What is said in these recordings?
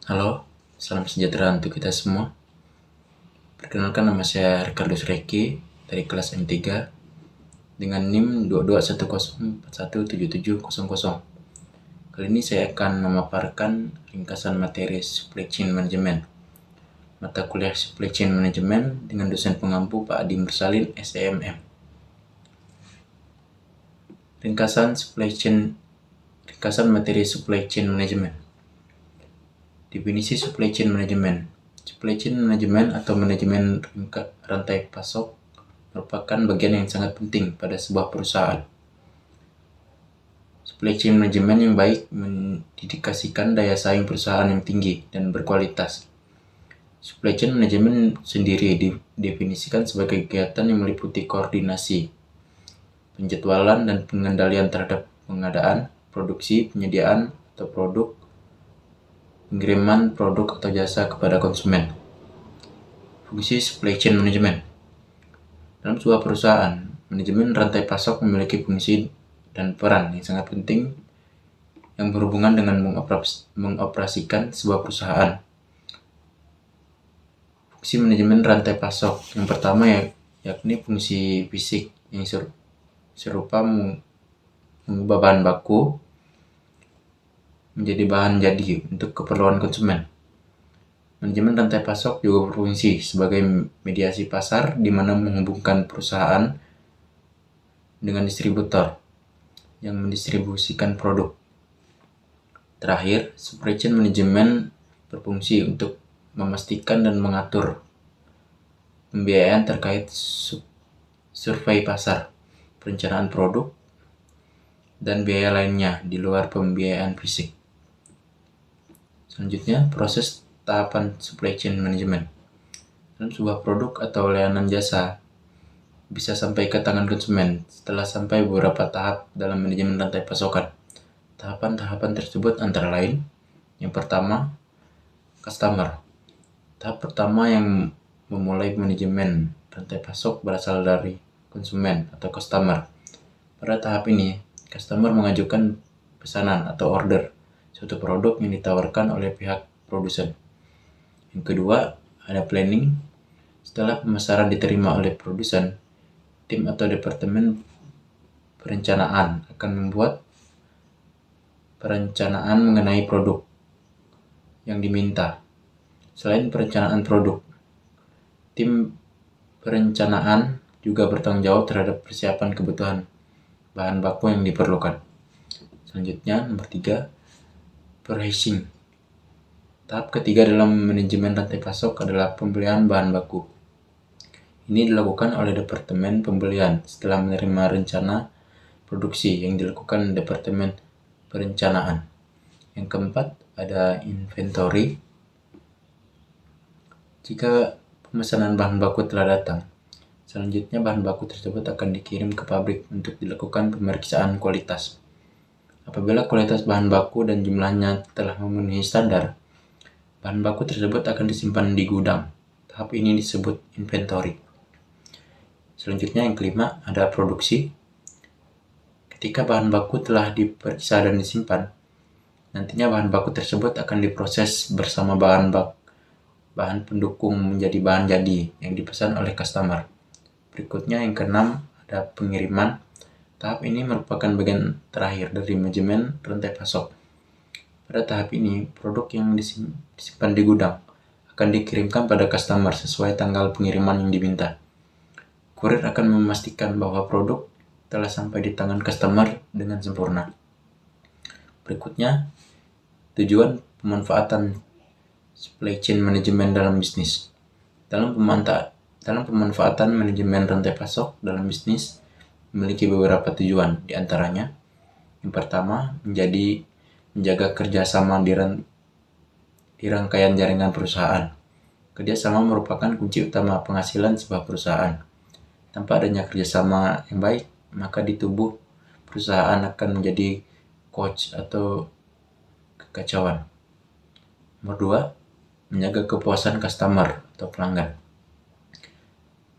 Halo, salam sejahtera untuk kita semua. Perkenalkan, nama saya Ricardo Sreki dari kelas M3 dengan NIM 2210417700. Kali ini saya akan memaparkan ringkasan materi Supply Chain Management, mata kuliah Supply Chain Management dengan dosen pengampu Pak Adi Mursalin, SEMM. Ringkasan materi Supply Chain Management. Definisi Supply Chain Management. Supply Chain Management atau manajemen rantai pasok merupakan bagian yang sangat penting pada sebuah perusahaan. Supply chain management yang baik mendedikasikan daya saing perusahaan yang tinggi dan berkualitas. Supply chain management sendiri didefinisikan sebagai kegiatan yang meliputi koordinasi, penjadwalan dan pengendalian terhadap pengadaan, produksi, penyediaan atau produk, pengiriman produk atau jasa kepada konsumen. Fungsi supply chain management. Dalam sebuah perusahaan, manajemen rantai pasok memiliki fungsi dan peran yang sangat penting yang berhubungan dengan mengoperasikan sebuah perusahaan. Fungsi manajemen rantai pasok yang pertama yakni fungsi fisik yang serupa mengubah bahan baku menjadi bahan jadi untuk keperluan konsumen. Manajemen rantai pasok juga berfungsi sebagai mediasi pasar di mana menghubungkan perusahaan dengan distributor yang mendistribusikan produk. Terakhir, supply chain management berfungsi untuk memastikan dan mengatur pembiayaan terkait survei pasar, perencanaan produk, dan biaya lainnya di luar pembiayaan fisik. Selanjutnya, proses tahapan supply chain management. Dalam sebuah produk atau layanan jasa bisa sampai ke tangan konsumen setelah sampai beberapa tahap dalam manajemen rantai pasokan. Tahapan-tahapan tersebut antara lain: yang pertama, customer. Tahap pertama yang memulai manajemen rantai pasok berasal dari konsumen atau customer. Pada tahap ini, customer mengajukan pesanan atau order suatu produk yang ditawarkan oleh pihak produsen. Yang kedua, ada planning. Setelah pemasaran diterima oleh produsen, tim atau departemen perencanaan akan membuat perencanaan mengenai produk yang diminta. Selain perencanaan produk, tim perencanaan juga bertanggung jawab terhadap persiapan kebutuhan bahan baku yang diperlukan. Selanjutnya, nomor 3, purchasing. Tahap ketiga dalam manajemen rantai pasok adalah pembelian bahan baku. Ini dilakukan oleh Departemen Pembelian setelah menerima rencana produksi yang dilakukan Departemen Perencanaan. Yang keempat, ada inventory. Jika pemesanan bahan baku telah datang, selanjutnya bahan baku tersebut akan dikirim ke pabrik untuk dilakukan pemeriksaan kualitas. Apabila kualitas bahan baku dan jumlahnya telah memenuhi standar, bahan baku tersebut akan disimpan di gudang. Tahap ini disebut inventory. Selanjutnya yang kelima, ada produksi. Ketika bahan baku telah diperiksa dan disimpan, nantinya bahan baku tersebut akan diproses bersama bahan pendukung menjadi bahan jadi yang dipesan oleh customer. Berikutnya yang keenam, ada pengiriman. Tahap ini merupakan bagian terakhir dari manajemen rantai pasok. Pada tahap ini, produk yang disimpan di gudang akan dikirimkan pada customer sesuai tanggal pengiriman yang diminta. Kurir akan memastikan bahwa produk telah sampai di tangan customer dengan sempurna. Berikutnya, tujuan pemanfaatan supply chain management dalam bisnis. Dalam pemanfaatan manajemen rantai pasok dalam bisnis memiliki beberapa tujuan, di antaranya yang pertama, menjaga kerjasama di rangkaian jaringan perusahaan. Kerjasama merupakan kunci utama penghasilan sebuah perusahaan. Tanpa adanya kerjasama yang baik, maka di tubuh perusahaan akan menjadi coach atau kekacauan. Nomor 2, menjaga kepuasan customer atau pelanggan.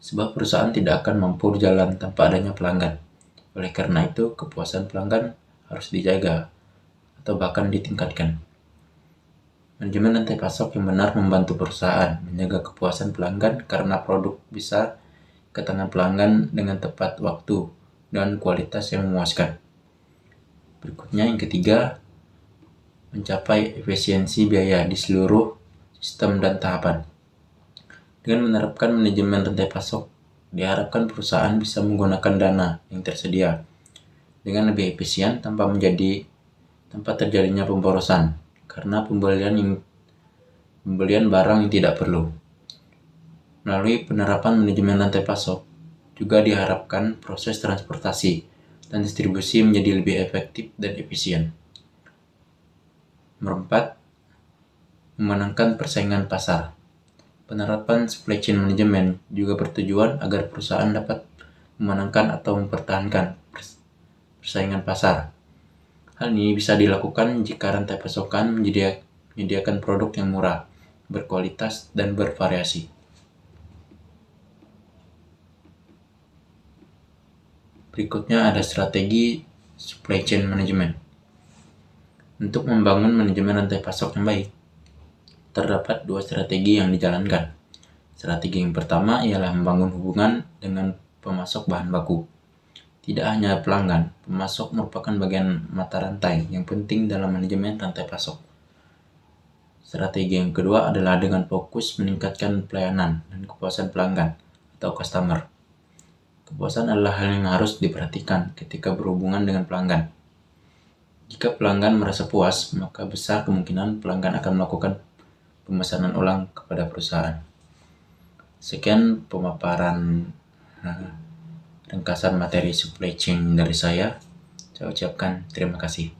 Sebuah perusahaan tidak akan mampu jalan tanpa adanya pelanggan. Oleh karena itu, kepuasan pelanggan harus dijaga atau bahkan ditingkatkan. Manajemen rantai pasok yang benar membantu perusahaan menjaga kepuasan pelanggan karena produk bisa ke tangan pelanggan dengan tepat waktu dan kualitas yang memuaskan. Berikutnya yang ketiga, mencapai efisiensi biaya di seluruh sistem dan tahapan. Dengan menerapkan manajemen rantai pasok, diharapkan perusahaan bisa menggunakan dana yang tersedia dengan lebih efisien tanpa terjadinya pemborosan karena pembelian barang yang tidak perlu. Melalui penerapan manajemen rantai pasok, juga diharapkan proses transportasi dan distribusi menjadi lebih efektif dan efisien. Nomor 4, memenangkan persaingan pasar. Penerapan supply chain management juga bertujuan agar perusahaan dapat memenangkan atau mempertahankan persaingan pasar. Hal ini bisa dilakukan jika rantai pasokan menyediakan produk yang murah, berkualitas, dan bervariasi. Berikutnya ada strategi supply chain management. Untuk membangun manajemen rantai pasok yang baik, terdapat 2 strategi yang dijalankan. Strategi yang pertama ialah membangun hubungan dengan pemasok bahan baku. Tidak hanya pelanggan, pemasok merupakan bagian mata rantai yang penting dalam manajemen rantai pasok. Strategi yang kedua adalah dengan fokus meningkatkan pelayanan dan kepuasan pelanggan atau customer. Kepuasan adalah hal yang harus diperhatikan ketika berhubungan dengan pelanggan. Jika pelanggan merasa puas, maka besar kemungkinan pelanggan akan melakukan pemesanan ulang kepada perusahaan. Sekian pemaparan ringkasan materi supply chain dari saya. Saya ucapkan terima kasih.